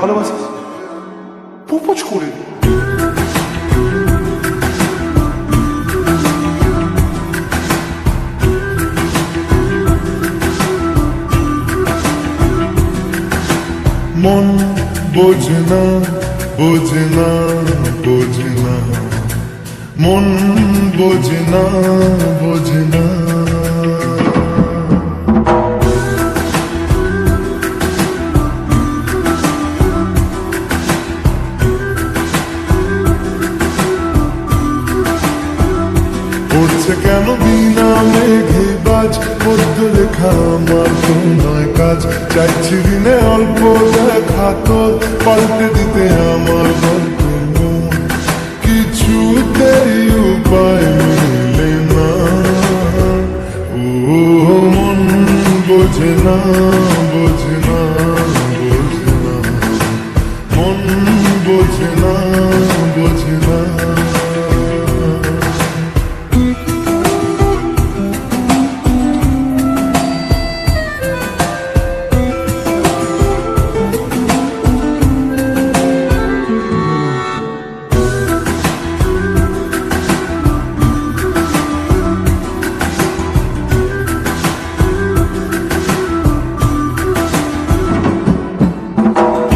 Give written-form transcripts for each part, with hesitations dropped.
ভালোবাসিস, প্রপোজ করে দে। মন বোঝে না বোঝে না বোঝে না, মন বোঝে না বোঝে না। পড়ছে কেন বিনা মেঘে বাজ, মধ্য রেখা আমার তো নয় কাজ। চাইছি দিনে অল্প দেখা তোর, পাল্টে দিতে আমার গল্প কিছুতেই উপায় মিলে না। ও বোঝে না, বোঝে না, মন বোঝে না, বোঝে না।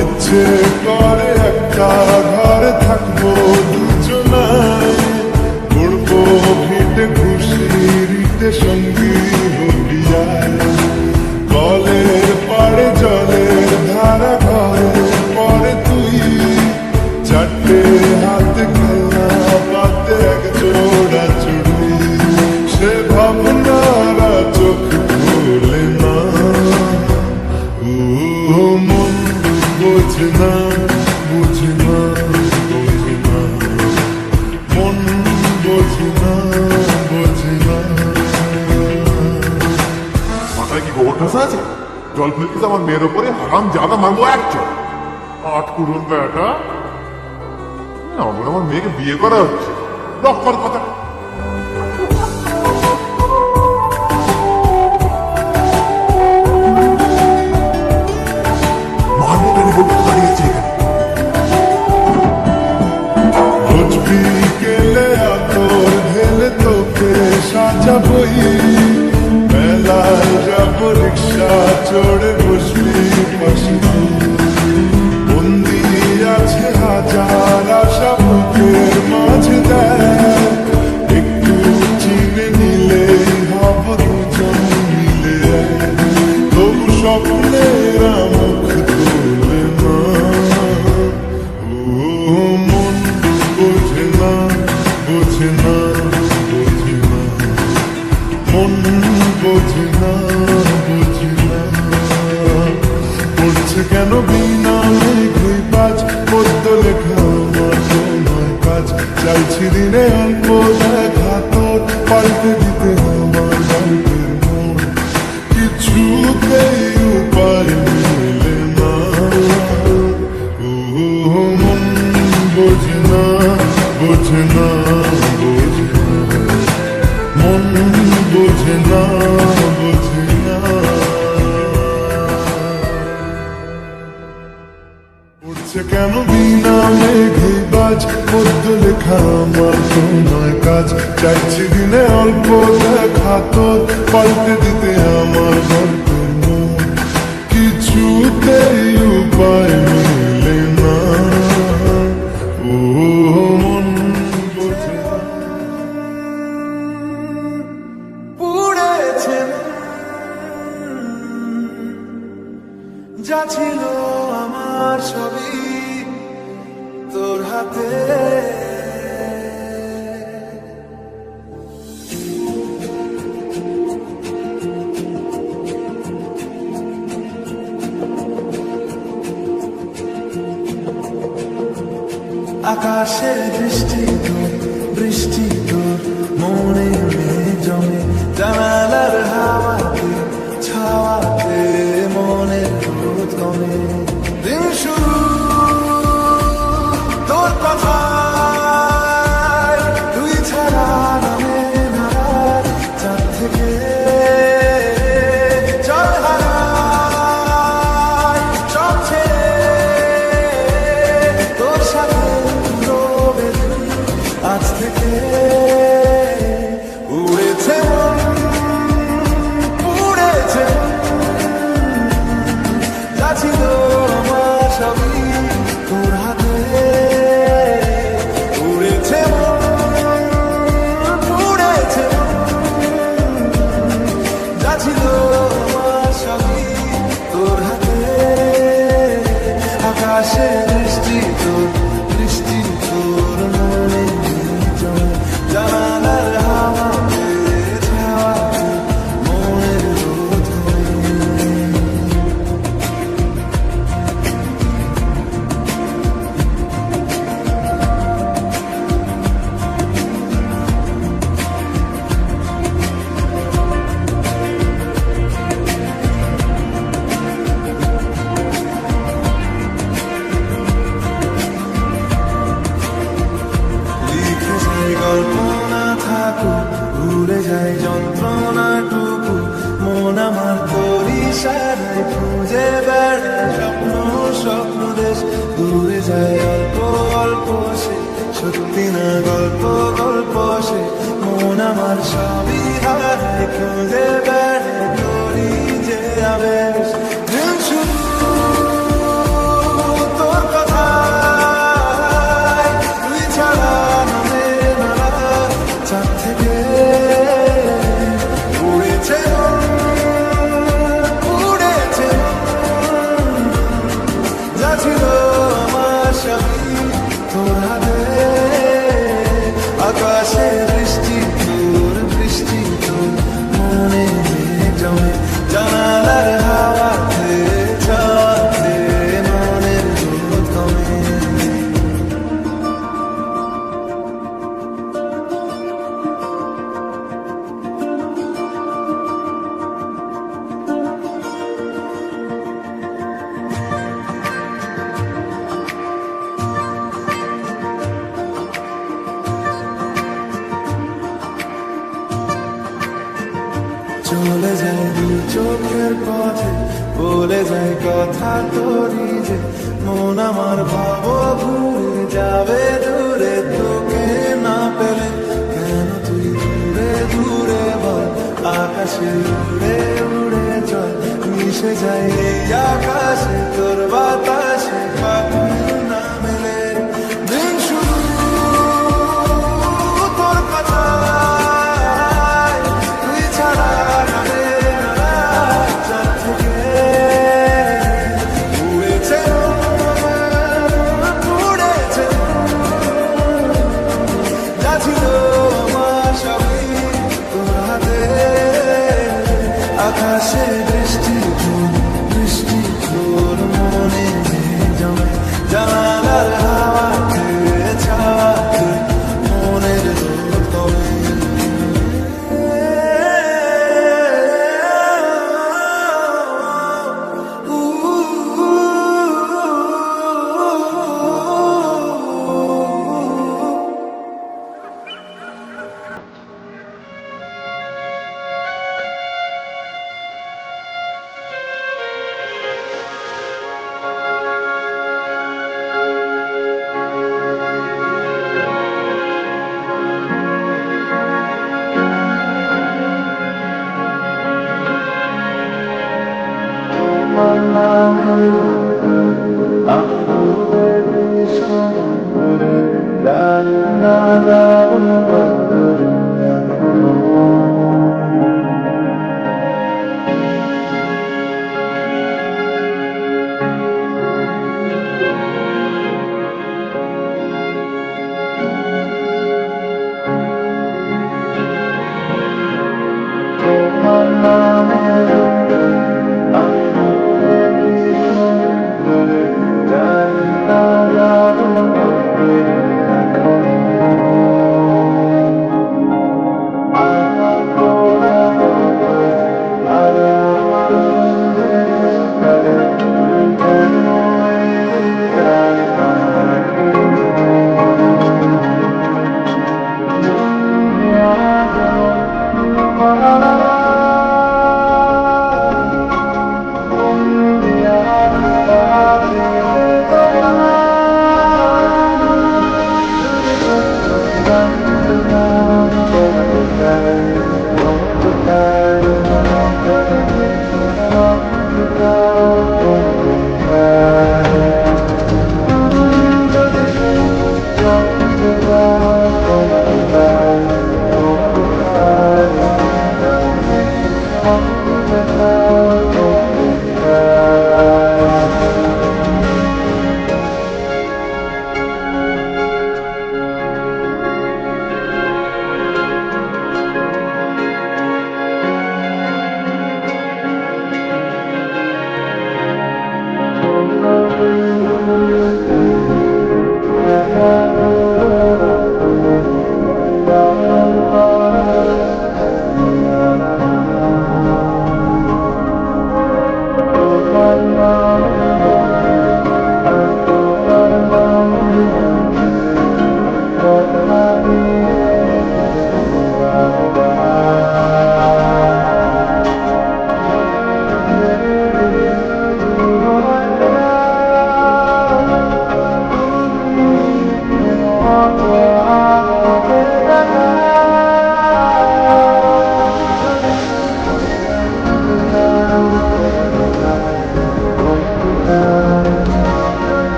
ইচ্ছে করে একটা ঘরে থাকবো দুজনায়, উড়বো ভিটে খুশিতে সঙ্গী হইয়ায়, কলের পাড়ে জলের ধারা ঘরে পরে তুই, চারটে হাতে খেলনা পাতে এক জোড়া চুড়ি, সে ভাবনারা চোখ খুলে না। ও মন বোঝে না, বোঝে না, বোঝে না, মন বোঝে না, বোঝে না। মাথায় কি গোবর ঠাসা আছে? জল ফেলতে আমার মেয়ের ওপরে হারাম জাদা মারবো একজন। আট করুন বেটা, আমার মেয়েকে বিয়ে করা হচ্ছে, রক্ষার কথা। মারবো কেন বলতে দাঁড়িয়েছে এখানে? রোজ বিকেলে আতর ঢেলে তোকে সাজাবই, মেলায় যাব রিক্সা চড়ে বসবি পাশে, বন্দি আছে হাজার আশা বুকের মাঝে দেয়, একটু চিনে নিলেই হব দুজন মিলে এক, তবু স্বপ্নেরা মুখ তুলে না। ও মন বোঝে না, বোঝে না, বোঝে না, মন বোঝে না, বোঝে না। পড়ছে কেন বিনা মেঘে বাজ, পদ্য লেখা আমার তো নয় কাজ, চাইছি দিনে অল্প দেখা তোর, পাল্টে দিতে আমার গল্পের মন, কিছুতেই উপায় মেলে না। ও মন বোঝে না, বোঝে না, বোঝে না, মন বোঝে না, বোঝে না। উঠছে কেন বিনা মেঘে বাজ, পদ্য লেখা আমার তো নয় কাজ, চাইছি দিনে অল্প দেখা তোর, পাল্টে দিতে আমার গল্পের মন, কিছুতেই উপায় মেলে না। ও মন বোঝে না। পুড়েছে যা ছিল আমার সবই তোর হাতে, আকাশে বৃষ্টি তোর, বৃষ্টি তোর মনে মেঘ জমে, জানালার হাওয়াতে ছাওয়াতে মনের রোদ কমে, দিন শুরু তোর কথায়, তুই ছাড়া নামে না চাঁদ থেকে জল হারায় সব ছেড়ে, তোর সাথে রবে আজ থেকে। ভুলে যায় যন্ত্রণাটুকু মন আমার তোর ইশারায় খুঁজে বেড়ায় স্বপ্ন স্বপ্ন দেশ দূরে যায় অল্প অল্প সে সত্যি না গল্প গল্প সে মন আমার সবই হারায় খুঁজে বেড়ায় তোরই যে আবেশ দিন শুধু তোর কথায় তুই ছাড়া নামে না চাঁদ থেকে উড়েছে উড়েছে যা ছিল আমার সবই তোর হাতে আকাশে বৃষ্টি তোর মনে জমে জানালার হাওয়াতে চাঁদে মনের রোদ কমে চলে যায় দু চোখের পথে বলে যায় কথা তোরই যে মন আমার ভাব ঘুরে যাবে দূরে তোকে না পেলে কেন তুই দূরে দূরে বল আকাশে উড়ে উড়ে চল মিশে যায় এই আকাশে তোর বাতাসে পাখি না মেলে দিন শুরু তোর কথায় তুই ছাড়া নামে না চাঁদ থেকে উড়েছে উড়েছে যা ছিল আমার সবই তোর হাতে আকাশে বৃষ্টি তোর মনে জমে জানালার হাওয়াতে ছাওয়াতে মনের রোদ কমে Thank you.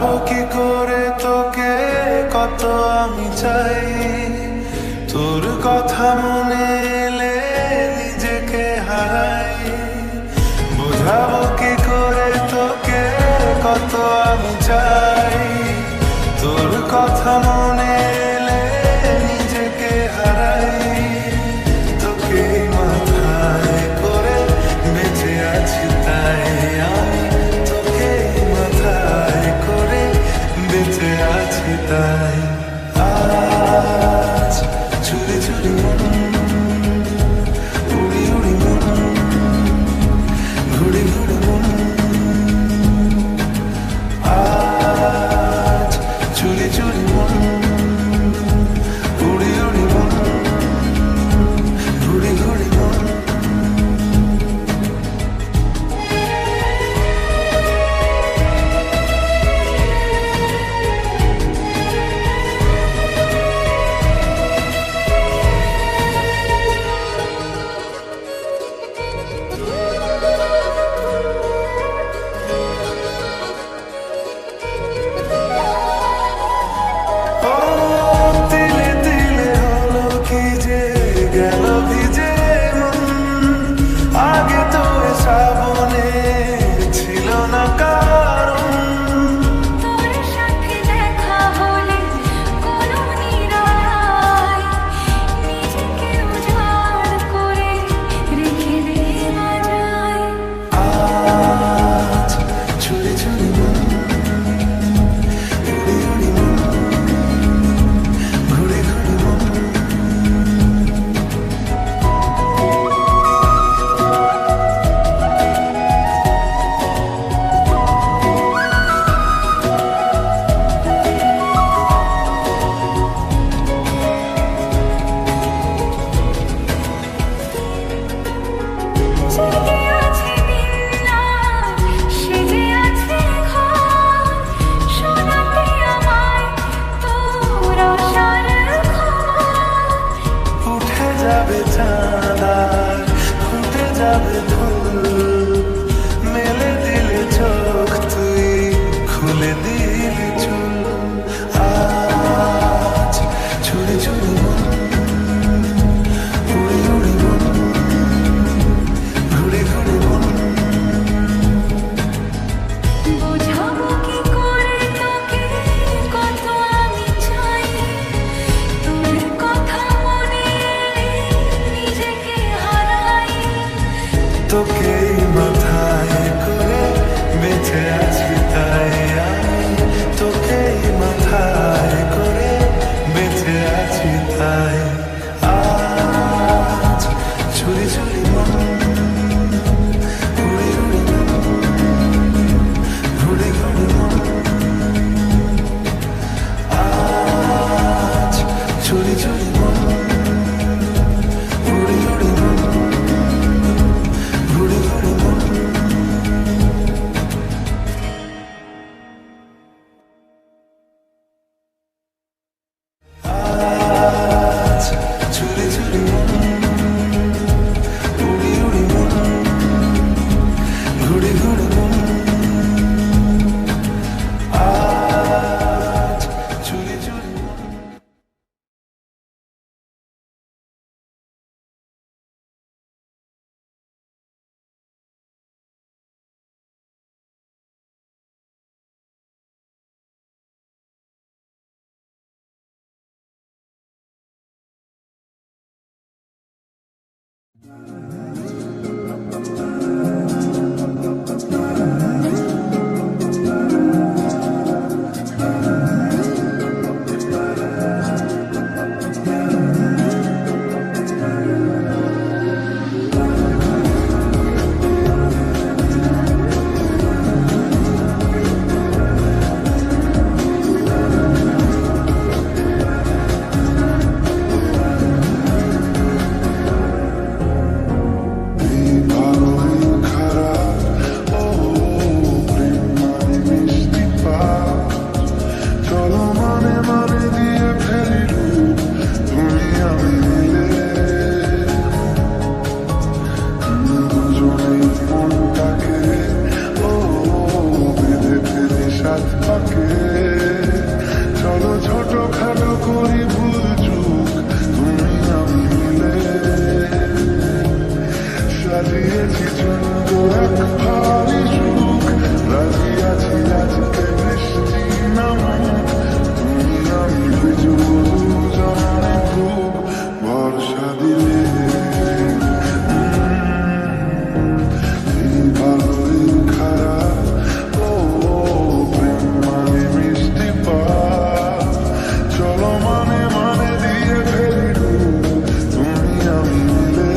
বোঝাবো কি করে তোকে কত আমি চাই, তোর কথা মনে এলে নিজেকে হারাই। বোঝাবো কি করে তোকে কত আমি চাই, তোর কথা মনে এলে নিজেকে হারাই। তোকে মাথায় করে বেঁচে আছি তাই আমি, তোকে মাথায় করে বেঁচে আছি তাই। আজ চুরি চুরি মন, উড়ি উড়ি মন, ঘুড়ি ঘুড়ি মন। আজ চুরি চুরি মন, উড়ি উড়ি মন, ঘুড়ি ঘুড়ি মন। ও তিলে তিলে হলো কি যে গেল ভিজে মন, আগে তো এ শ্রাবণে ছিল না কারণ। তোর সাথে দেখা হলে কোনো নিরালায় নিজেকে উজাড় করে রেখে দেওয়া যায়। আজ চুরি চুরি মন, উড়ি উড়ি মন, ঘুড়ি ঘুড়ি মন। জেগে আছে দিনরাত, সেজে আছে ঘর, শোনাতে আমায় তোর আশার খবর। উঠে যাবে চাঁদ আর ফুটে যাবে ফুল, মেলে দিলে চোখ তুই খুলে দিলি চুল। আজ চুরি চুরি মন, উড়ি উড়ি মন, ঘুড়ি ঘুড়ি মন। বোঝাবো কি করে তোকে কত আমি চাই, তোর কথা মনে এলে নিজেকে হারাই। তোকে মাথায় করে বেঁচে আছি তাই আমি, তোকে মাথায় করে বেঁচে আছি তাই। আজ চুরি চুরি মন, উড়ি উড়ি মন, ঘুড়ি ঘুড়ি মন। আজ চুরি চুরি মন, উড়ি উড়ি মন, ঘুড়ি ঘুড়ি মন। আজ চুরি চুরি মন, উড়ি উড়ি মন, ঘুড়ি ঘুড়ি মন। আজ চুরি চুরি মন। সাজিয়েছি ছোট্ট এক ভারী সুখ, রাজি আছি আজকে বৃষ্টি নামুক, তুমি আমি ভিজবো দুজনে খুব ভরসা দিলে। এই ভালো এই খারাপ, ও প্রেম মানে মিষ্টি পাপ, চলো মানে মানে দিয়ে ফেলি ডুব, তুমি আমি মিলে।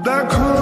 দেখো